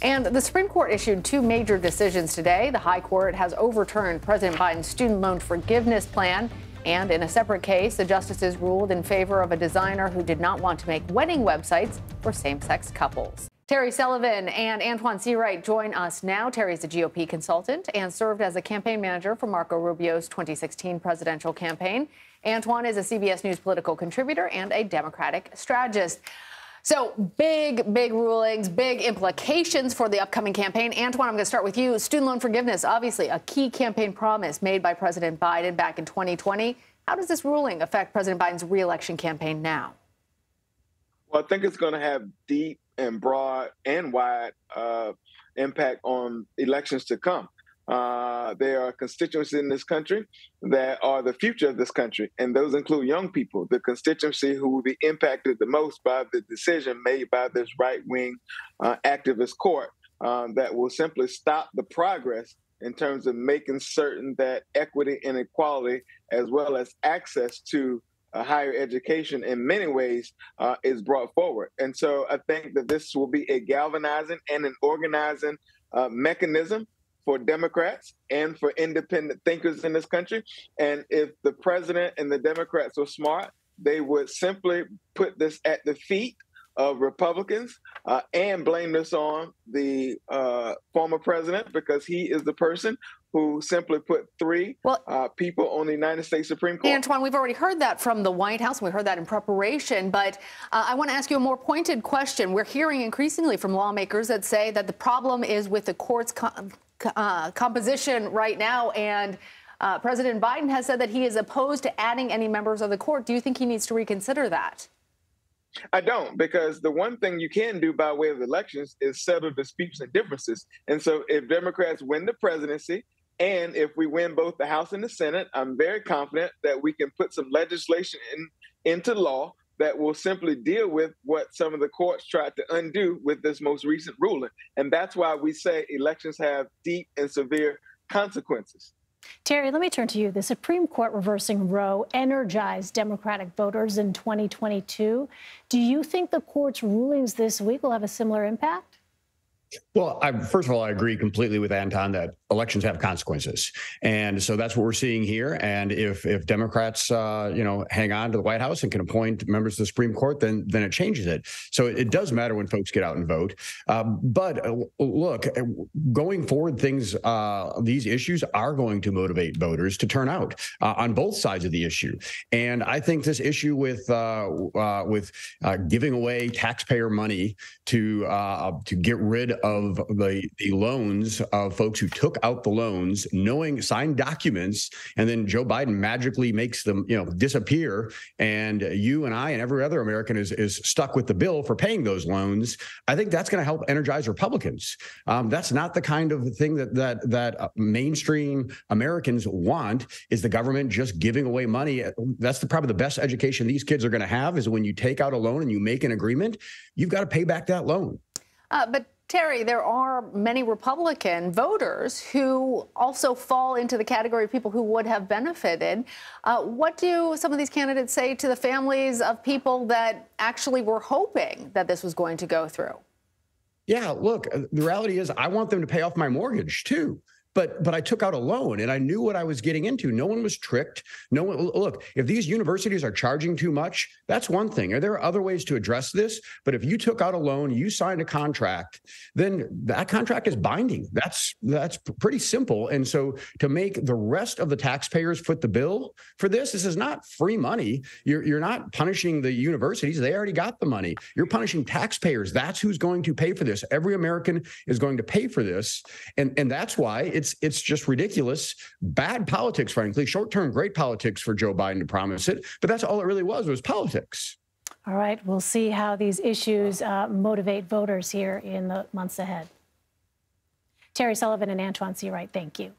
And the Supreme Court issued two major decisions today. The High Court has overturned President Biden's student loan forgiveness plan. And in a separate case, the justices ruled in favor of a designer who did not want to make wedding websites for same-sex couples. Terry Sullivan and Antoine Seawright join us now. Terry's a GOP consultant and served as a campaign manager for Marco Rubio's 2016 presidential campaign. Antoine is a CBS News political contributor and a Democratic strategist. So big rulings, big implications for the upcoming campaign. Antoine, I'm going to start with you. Student loan forgiveness, obviously a key campaign promise made by President Biden back in 2020. How does this ruling affect President Biden's reelection campaign now? Well, I think it's going to have deep and broad and wide impact on elections to come. There are constituencies in this country that are the future of this country, and those include young people, the constituency who will be impacted the most by the decision made by this right-wing activist court that will simply stop the progress in terms of making certain that equity and equality, as well as access to higher education in many ways is brought forward. And so I think that this will be a galvanizing and an organizing mechanism for Democrats and for independent thinkers in this country. And if the president and the Democrats are smart, they would simply put this at the feet of Republicans and blame this on the former president, because he is the person who simply put three people on the United States Supreme Court. Antoine, we've already heard that from the White House, and we heard that in preparation. But I want to ask you a more pointed question. We're hearing increasingly from lawmakers that say that the problem is with the court's composition right now, and President Biden has said that he is opposed to adding any members of the court. Do you think he needs to reconsider that? I don't, because the one thing you can do by way of elections is settle disputes and differences. And so if Democrats win the presidency, and if we win both the House and the Senate, I'm very confident that we can put some legislation into law that will simply deal with what some of the courts tried to undo with this most recent ruling. And that's why we say elections have deep and severe consequences. Terry, let me turn to you. The Supreme Court reversing Roe energized Democratic voters in 2022. Do you think the court's rulings this week will have a similar impact? Well, first of all, I agree completely with Anton that elections have consequences. And so that's what we're seeing here. And if Democrats, hang on to the White House and can appoint members of the Supreme Court, then it changes it. So it does matter when folks get out and vote. But look, going forward, these issues are going to motivate voters to turn out on both sides of the issue. And I think this issue with giving away taxpayer money to get rid of the loans of folks who took out the loans, signed documents, and then Joe Biden magically makes them, disappear, and you and I and every other American is stuck with the bill for paying those loans. I think that's going to help energize Republicans. That's not the kind of thing that mainstream Americans want. Is the government just giving away money? That's probably the best education these kids are going to have, is when you take out a loan and you make an agreement, you've got to pay back that loan. But Terry, there are many Republican voters who also fall into the category of people who would have benefited. What do some of these candidates say to the families of people that actually were hoping that this was going to go through? Yeah, look, the reality is I want them to pay off my mortgage, too. But I took out a loan and I knew what I was getting into. No one was tricked. Look, if these universities are charging too much, that's one thing. There are other ways to address this. But if you took out a loan, you signed a contract, then that contract is binding. That's pretty simple. And so to make the rest of the taxpayers foot the bill for this is not free money. You're not punishing the universities. They already got the money. You're punishing taxpayers. That's who's going to pay for this. Every American is going to pay for this. And that's why it's just ridiculous. Bad politics, frankly. Short-term, great politics for Joe Biden to promise it. But that's all it really was politics. All right. We'll see how these issues motivate voters here in the months ahead. Terry Sullivan and Antoine Seawright, thank you.